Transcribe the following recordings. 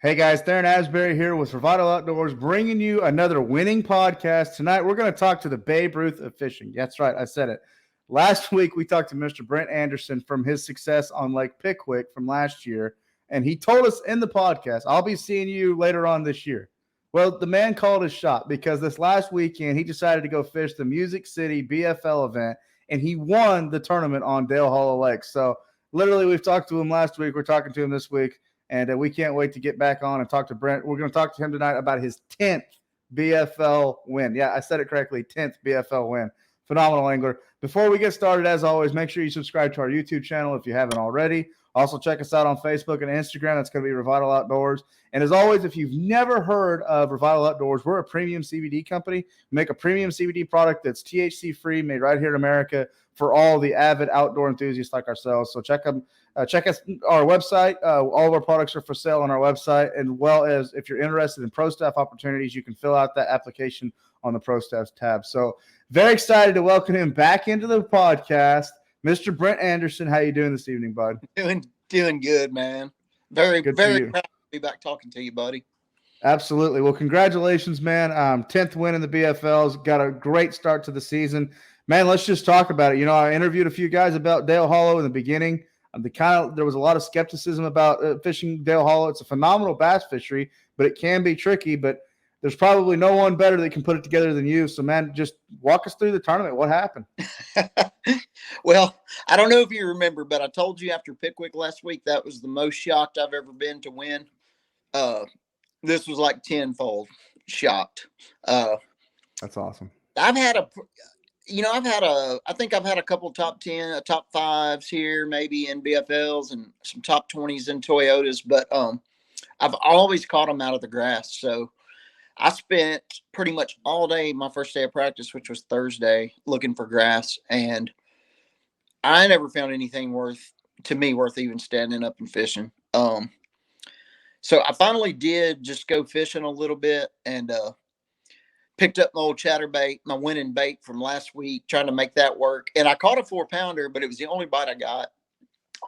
Hey guys, Theron Asbury here with Revital Outdoors, bringing you another winning podcast. Tonight, we're going to talk to the Babe Ruth of fishing. That's right, I said it. Last week, we talked to Mr. Brent Anderson from his success on Lake Pickwick from last year, and he told us in the podcast, I'll be seeing you later on this year. Well, the man called his shot because this last weekend, he decided to go fish the Music City BFL event, and he won the tournament on Dale Hollow Lake. So, literally, we've talked to him last week. We're talking to him this week. And we can't wait to get back on and talk to Brent. We're going to talk to him tonight about his 10th BFL win. Yeah, I said it correctly, 10th BFL win. Phenomenal angler. Before we get started, as always, make sure you subscribe to our YouTube channel if you haven't already. Also, check us out on Facebook and Instagram. That's going to be Revital Outdoors. And as always, if you've never heard of Revital Outdoors, we're a premium CBD company. We make a premium CBD product that's THC-free, made right here in America for all the avid outdoor enthusiasts like ourselves. So check us our website. All of our products are for sale on our website, and well as if you're interested in pro staff opportunities, you can fill out that application on the pro staff tab. So very excited to welcome him back into the podcast, Mr. Brent Anderson. How you doing this evening, bud? Doing good, man. Very Good proud to be back talking to you, buddy. Absolutely. Well, congratulations, man. 10th win in the BFLs. Got a great start to the season. Man, let's just talk about it. You know, I interviewed a few guys about Dale Hollow in the beginning. There was a lot of skepticism about fishing Dale Hollow. It's a phenomenal bass fishery, but it can be tricky. But there's probably no one better that can put it together than you. So, man, just walk us through the tournament. What happened? Well, I don't know if you remember, but I told you after Pickwick last week that was the most shocked I've ever been to win. This was like tenfold shocked. That's awesome. I think I've had a couple top 10, top 5s here, maybe in BFLs and some top 20s in Toyotas, but I've always caught them out of the grass. So I spent pretty much all day, my first day of practice, which was Thursday, looking for grass, and I never found anything worth even standing up and fishing. So I finally did just go fishing a little bit and picked up my old chatterbait, my winning bait from last week, trying to make that work. And I caught a 4-pounder, but it was the only bite I got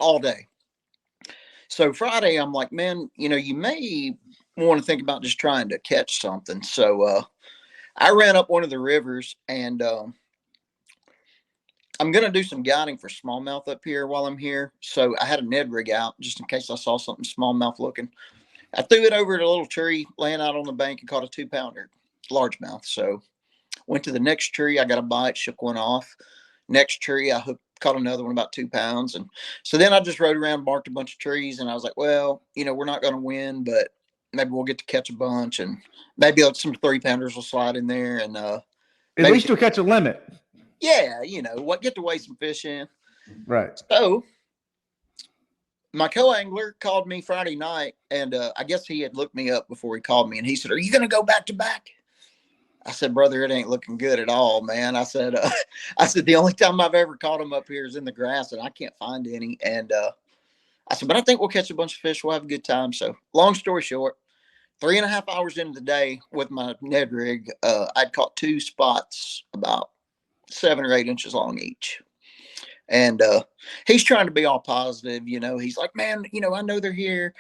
all day. So Friday, I'm like, man, you may want to think about just trying to catch something. So I ran up one of the rivers, and I'm going to do some guiding for smallmouth up here while I'm here. So I had a Ned rig out just in case I saw something smallmouth looking. I threw it over at a little tree laying out on the bank and caught a 2-pounder, largemouth. So went to the next tree. I got a bite, shook one off. Next tree, caught another one about 2 pounds. And so then I just rode around, barked a bunch of trees. And I was like, well, we're not going to win, but maybe we'll get to catch a bunch. And maybe some 3-pounders will slide in there. And at least you'll catch a limit. Yeah, get to weigh some fish in. Right. So my co-angler called me Friday night, and I guess he had looked me up before he called me, and he said, "Are you going to go back to back?" I said, "Brother, it ain't looking good at all, man." I said, the only time I've ever caught them up here is in the grass, and I can't find any. And I said, but I think we'll catch a bunch of fish. We'll have a good time. So long story short, 3.5 hours into the day with my Ned rig, I'd caught 2 spots about 7 or 8 inches long each. And he's trying to be all positive. He's like, man, I know they're here.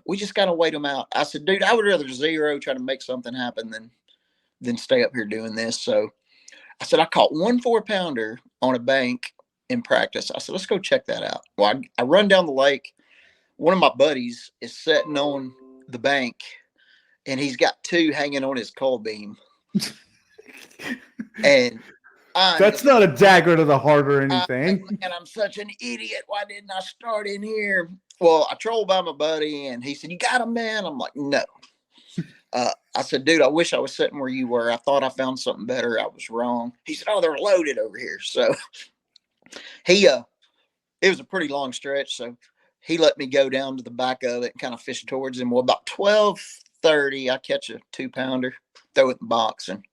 We just got to wait them out. I said, dude, I would rather zero, try to make something happen than stay up here doing this. So I said, I caught 1 4-pounder on a bank in practice. I said, let's go check that out. Well, I run down the lake. One of my buddies is sitting on the bank, and he's got 2 hanging on his coal beam. And that's not a dagger to the heart or anything. And I'm such an idiot. Why didn't I start in here? Well, I trolled by my buddy, and he said, "You got him, man?" I'm like, "No." I said, "Dude, I wish I was sitting where you were. I thought I found something better. I was wrong." He said, "Oh, they're loaded over here." So it was a pretty long stretch. So he let me go down to the back of it and kind of fish towards him. Well, about 12:30, I catch a 2-pounder, throw it in the box, and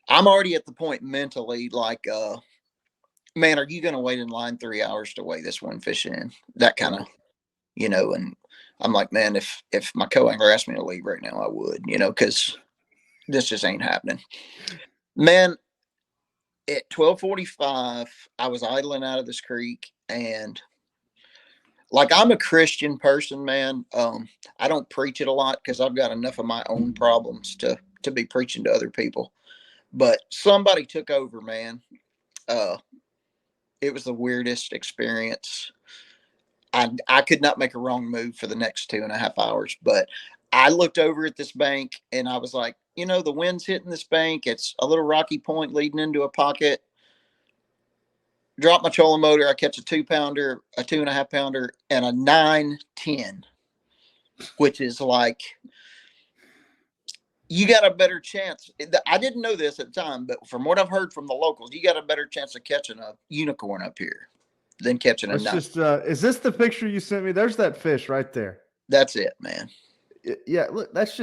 I'm already at the point mentally like, man, are you going to wait in line 3 hours to weigh this one fish in? That kind of, and I'm like, man, if my co-angler asked me to leave right now, I would, because this just ain't happening. Man, at 12:45, I was idling out of this creek, and like I'm a Christian person, man. I don't preach it a lot because I've got enough of my own problems to be preaching to other people. But somebody took over, man. Uh, it was the weirdest experience. I could not make a wrong move for the next 2.5 hours, but I looked over at this bank and I was like, the wind's hitting this bank. It's a little rocky point leading into a pocket. Drop my trolling motor. I catch a 2-pounder, a 2.5-pounder, and a 9-10, which is like, you got a better chance. I didn't know this at the time, but from what I've heard from the locals, you got a better chance of catching a unicorn up here than catching a Let's nut. just, is this the picture you sent me? There's that fish right there. That's it, man. Yeah, look, that's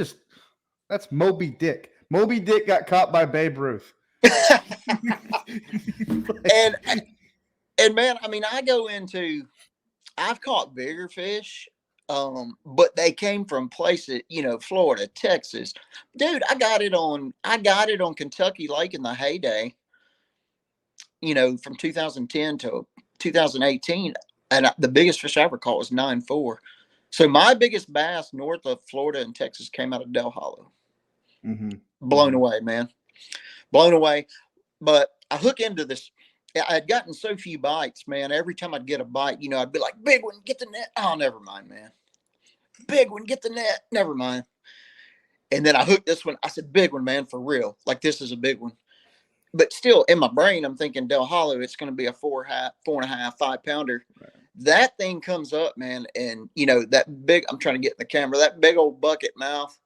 Moby Dick. Moby Dick got caught by Babe Ruth. And man, I mean, I've caught bigger fish, but they came from places, Florida, Texas. Dude, I got it on Kentucky Lake in the heyday, from 2010 to 2018. And the biggest fish I ever caught was 9.4. So my biggest bass north of Florida and Texas came out of Del Hollow. Mm-hmm. Blown away, man. Blown away. But I hook into this. I had gotten so few bites, man. Every time I'd get a bite, I'd be like, big one, get the net. Oh, never mind, man. Big one, get the net. Never mind. And then I hooked this one. I said, big one, man, for real. Like, this is a big one. But still, in my brain, I'm thinking Del Hollow, it's going to be a 4.5, 5-pounder. Right. That thing comes up, man. And, that big, I'm trying to get in the camera, that big old bucket mouth,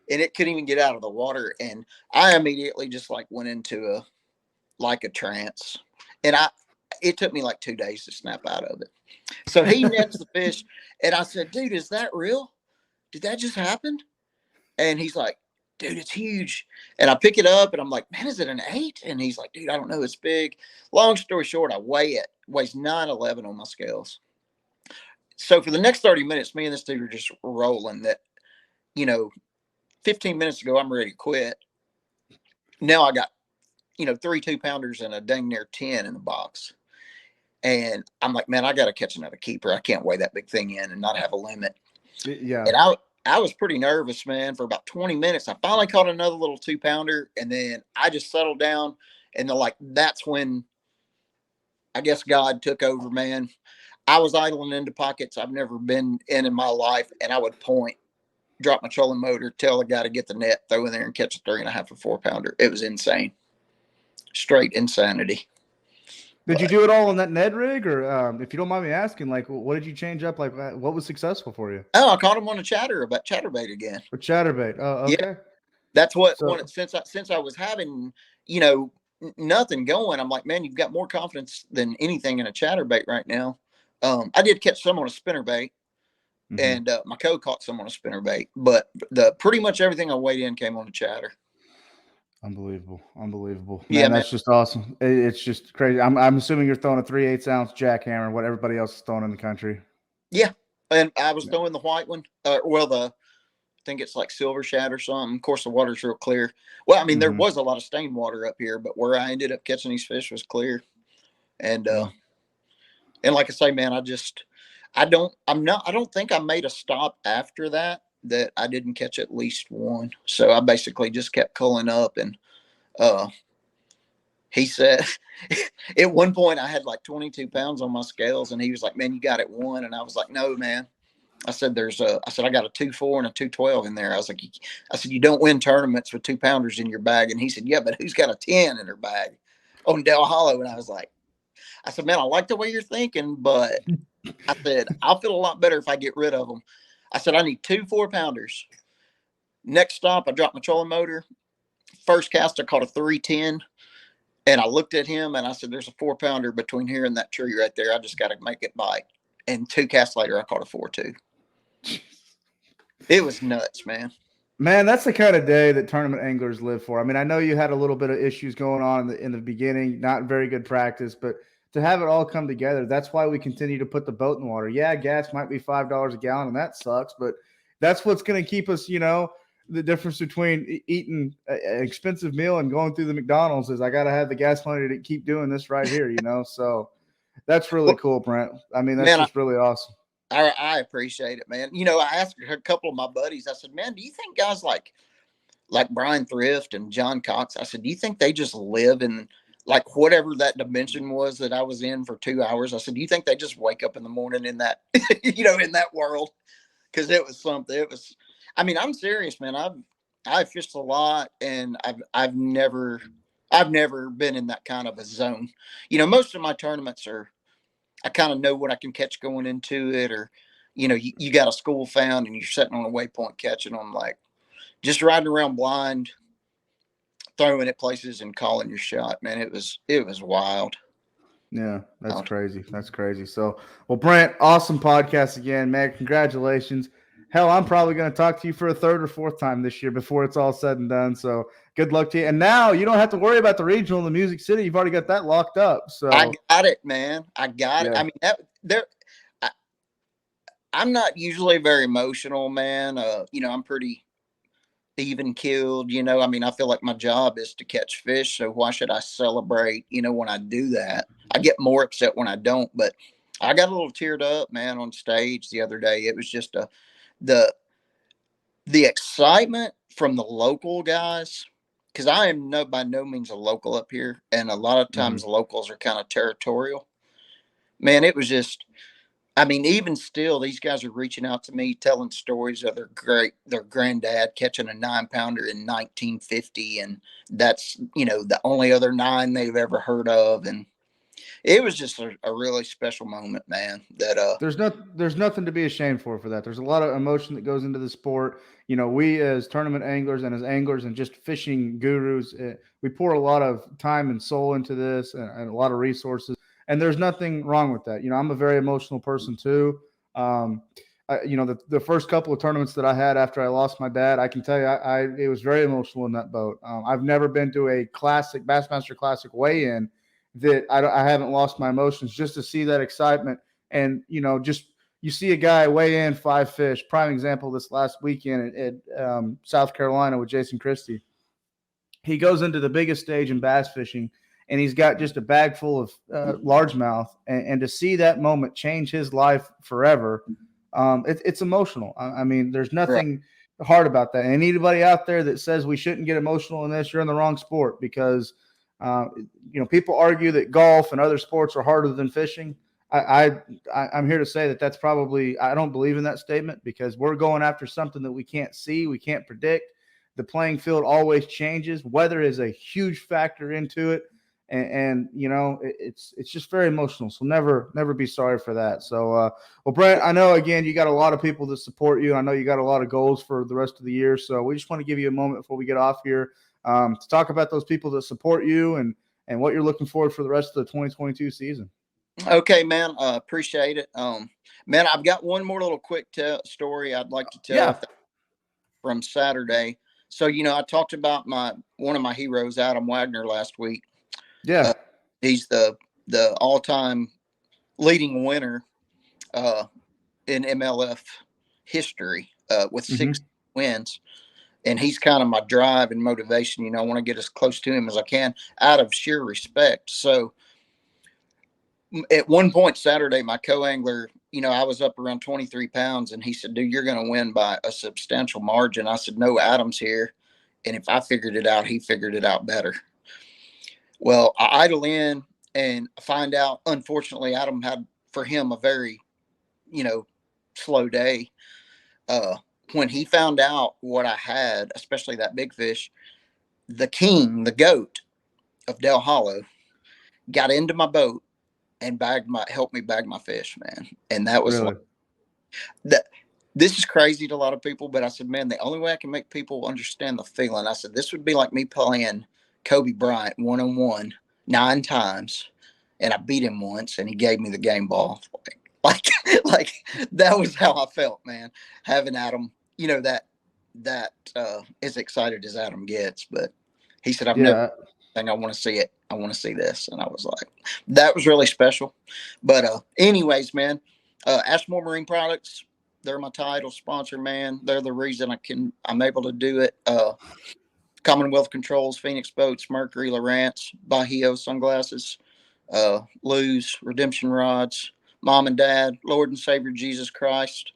and it couldn't even get out of the water. And I immediately just went into a trance. And it took me 2 days to snap out of it. So he nets the fish. And I said, dude, is that real? Did that just happen? And he's like, dude, it's huge. And I pick it up and I'm like, man, is it an 8? And he's like, dude, I don't know. It's big. Long story short, I weigh it. It weighs 911 on my scales. So for the next 30 minutes, me and this dude are just rolling that, 15 minutes ago, I'm ready to quit. Now I got, 3 2-pounders and a dang near 10 in the box. And I'm like, man, I got to catch another keeper. I can't weigh that big thing in and not have a limit. Yeah. And I was pretty nervous, man, for about 20 minutes. I finally caught another little 2-pounder, and then I just settled down. And that's when I guess God took over, man. I was idling into pockets I've never been in my life, and I would point, drop my trolling motor, tell the guy to get the net, throw in there, and catch a 3.5 or 4-pounder. It was insane. Straight insanity. Did you do it all on that Ned rig, or if you don't mind me asking, what did you change up? What was successful for you? Oh, I caught him on a chatterbait again. A chatterbait. Oh, okay. Yeah. That's since I was having, nothing going. I'm like, man, you've got more confidence than anything in a chatterbait right now. I did catch some on a spinnerbait, and my co caught some on a spinnerbait, but pretty much everything I weighed in came on a chatter. Unbelievable. Man, yeah, that's just awesome. It's just crazy. I'm assuming you're throwing a 3/8-ounce jackhammer, what everybody else is throwing in the country. Yeah, and I was throwing the white one. I think it's silver shad or something. Of course, the water's real clear. Well, I mean, there was a lot of stained water up here, but where I ended up catching these fish was clear. And and like I say, man, I don't think I made a stop after that I didn't catch at least one. So I basically just kept culling up, and he said at one point I had 22 pounds on my scales, and he was like, man, you got it one. And I was like, no, man. I said, I got a 2.4 and a 2.12 in there. I said, you don't win tournaments with 2-pounders in your bag. And he said, yeah, but who's got a 10 in their bag on Del Hollow? And I said, man, I like the way you're thinking, but I said, I'll feel a lot better if I get rid of them. I said, I need 2 4-pounders. Next stop, I dropped my trolling motor. First cast, I caught a 3.10. And I looked at him and I said, there's a 4-pounder between here and that tree right there. I just got to make it bite. And 2 casts later, I caught a 4.2. It was nuts, man. Man, that's the kind of day that tournament anglers live for. I mean, I know you had a little bit of issues going on in the beginning, not very good practice, but to have it all come together, that's why we continue to put the boat in the water. Yeah, gas might be $5 a gallon, and that sucks, but that's what's going to keep us, the difference between eating an expensive meal and going through the McDonald's is I got to have the gas money to keep doing this right here, So that's really cool, Brent. I mean, that's just really awesome. I appreciate it, man. You know, I asked a couple of my buddies, I said, man, do you think guys like Brian Thrift and John Cox, I said, do you think they just live in like whatever that dimension was that I was in for 2 hours? I said, do you think they just wake up in the morning in that, you know, in that world? Because it was something. It was, I mean, I'm serious, man. I've fished a lot, and I've never been in that kind of a zone. You know, most of my tournaments are, I kind of know what I can catch going into it, or, you know, you got a school found and you're sitting on a waypoint catching them, like just riding around blind, throwing at places and calling your shot, man. It was wild. Yeah, that's Wild. crazy. That's crazy. So, well, Brent, awesome podcast again, man. Congratulations. Hell, I'm probably going to talk to you for a third or fourth time this year before it's all said and done. So, good luck to you. And now you don't have to worry about the regional in the Music City. You've already got that locked up. I So, got it, man. I got it. yeah, I mean, that there. I, I'm not usually very emotional, man. You know, I'm pretty even killed. You know, I mean, I feel like my job is to catch fish, so why should I celebrate? You know, when I do that, I get more upset when I don't. But I got a little teared up, man, on stage the other day. It was just the the excitement from the local guys, because I am by no means a local up here, and a lot of hmm times locals are kind of territorial. Man, it was just, I mean, even still, these guys are reaching out to me, telling stories of their granddad catching a 9 pounder in 1950, and that's, you know, the only other nine they've ever heard of, and it was just a really special moment, man. That there's nothing to be ashamed for that. There's a lot of emotion that goes into the sport. You know, we as tournament anglers and as anglers and just fishing gurus, we pour a lot of time and soul into this, and a lot of resources. And there's nothing wrong with that. You know, I'm a very emotional person too. Um, you know, the first couple of tournaments that I had after I lost my dad, I can tell you, it was very emotional in that boat. I've never been to a classic Bassmaster Classic weigh-in that I haven't lost my emotions just to see that excitement. And, you know, just you see a guy weigh in 5 fish. Prime example this last weekend at South Carolina with Jason Christie. He goes into the biggest stage in bass fishing, and he's got just a bag full of largemouth. And to see that moment change his life forever, it's emotional. I mean, there's right, nothing hard about that. And anybody out there that says we shouldn't get emotional in this, you're in the wrong sport, because uh, you know, people argue that golf and other sports are harder than fishing. I, I'm here to say that that's probably, I don't believe in that statement, because we're going after something that we can't see, we can't predict. The playing field always changes. Weather is a huge factor into it, and you know, it's just very emotional. So never be sorry for that. So, well, Brent, I know again you got a lot of people that support you. I know you got a lot of goals for the rest of the year. So we just want to give you a moment before we get off here, to talk about those people that support you, and what you're looking forward for the rest of the 2022 season. okay, man. Appreciate it. Man, I've got one more little quick story I'd like to tell, Yeah, if from Saturday. So, you know, I talked about my one of my heroes, Adam Wagner, last week. yeah. Uh, he's the all time leading winner uh, in MLF history with Mm-hmm. 6 wins. And he's kind of my drive and motivation. You know, I want to get as close to him as I can out of sheer respect. So at one point Saturday, my co-angler, you know, I was up around 23 pounds, and he said, dude, you're going to win by a substantial margin. I said, no, Adam's here. And if I figured it out, he figured it out better. Well, I idle in and find out, unfortunately, Adam had, for him, a very, you know, slow day. Uh, when he found out what I had, especially that big fish, the king, the goat of Del Hollow, got into my boat and helped me bag my fish, man. And that was like Really. that. This is crazy to a lot of people, but I said, man, the only way I can make people understand the feeling, I said, this would be like me playing Kobe Bryant 1-on-1 9 times, and I beat him once, and he gave me the game ball. Like that was how I felt, man. Having Adam, you know, that as excited as Adam gets, but he said, I've never Yeah. thing. I want to see it. I want to see this. And I was like, that was really special. But anyways, man, Ashmore Marine Products, they're my title sponsor, man. They're the reason I'm able to do it. Commonwealth Controls, Phoenix Boats, Mercury, Lowrance, Bahio sunglasses, Luz, Redemption rods, mom and dad, Lord and Savior Jesus Christ.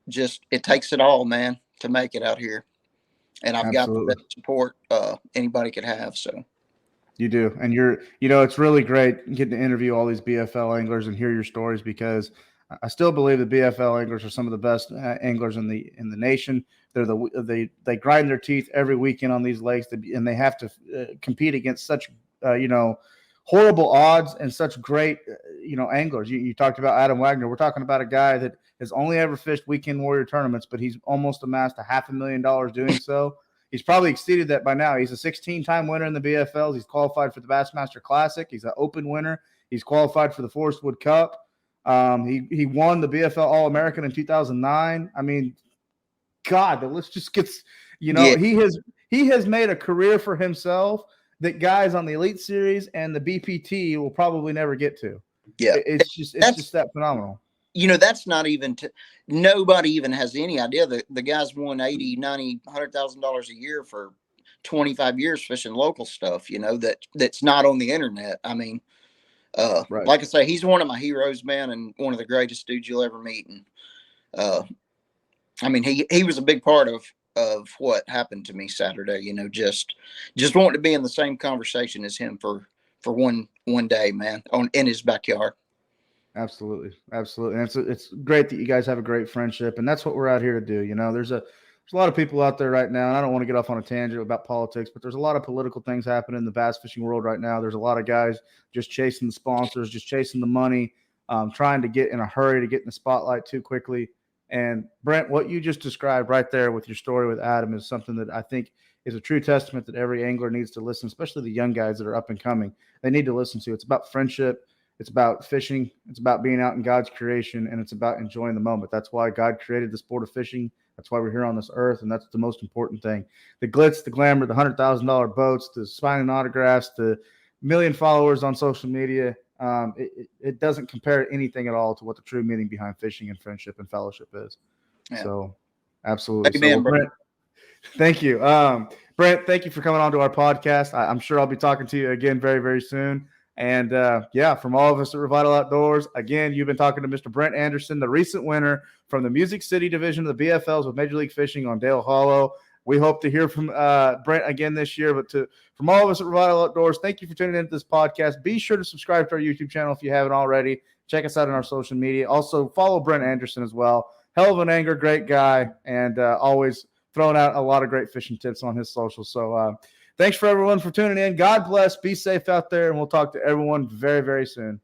Just it takes it all, man, to make it out here. And I've got the Absolutely. best support anybody could have. So You do. And it's really great getting to interview all these BFL anglers and hear your stories, because I still believe the BFL anglers are some of the best anglers in the nation. They grind their teeth every weekend on these lakes, and they have to compete against such horrible odds and such great anglers. You talked about Adam Wagner. We're talking about a guy that has only ever fished weekend warrior tournaments, but he's almost amassed $500,000 doing so. He's probably exceeded that by now. He's a 16-time winner in the BFLs. He's qualified for the Bassmaster Classic. He's an open winner. He's qualified for the Forest Wood Cup. He won the BFL All-American in 2009. I mean, God, the list just gets, yeah. he has made a career for himself that guys on the Elite Series and the BPT will probably never get to. Yeah. It's just that phenomenal. That's not even nobody even has any idea that the guy's won $80,000, $90,000, $100,000 a year for 25 years fishing local stuff, that's not on the internet. I mean, Right. like I say, he's one of my heroes, man, and one of the greatest dudes you'll ever meet. And I mean, he was a big part of what happened to me Saturday, just wanting to be in the same conversation as him for one day, man, in his backyard. Absolutely. Absolutely. And it's great that you guys have a great friendship, and that's what we're out here to do. There's a lot of people out there right now, and I don't want to get off on a tangent about politics, but there's a lot of political things happening in the bass fishing world right now. There's a lot of guys just chasing the sponsors, just chasing the money, trying to get in a hurry to get in the spotlight too quickly. And Brent, what you just described right there with your story with Adam is something that I think is a true testament that every angler needs to listen, especially the young guys that are up and coming. They need to listen to. It's about friendship. It's about fishing. It's about being out in God's creation, and it's about enjoying the moment. That's why God created the sport of fishing. That's why we're here on this earth, and that's the most important thing. The glitz, the glamour, the $100,000 boats, the signing autographs, the million followers on social media, it doesn't compare anything at all to what the true meaning behind fishing and friendship and fellowship is. Yeah. So, absolutely. Amen, so, Brent, thank you. Brent, thank you for coming on to our podcast. I'm sure I'll be talking to you again very, very soon. And from all of us at Revital Outdoors, again, you've been talking to Mr. Brent Anderson, the recent winner from the Music City division of the BFLs with Major League Fishing on Dale Hollow. We hope to hear from Brent again this year. But from all of us at Revital Outdoors, thank you for tuning into this podcast. Be sure to subscribe to our YouTube channel if you haven't already. Check us out on our social media. Also, follow Brent Anderson as well. Hell of an angler, great guy, and always throwing out a lot of great fishing tips on his socials. So, thanks for everyone for tuning in. God bless. Be safe out there, and we'll talk to everyone very, very soon.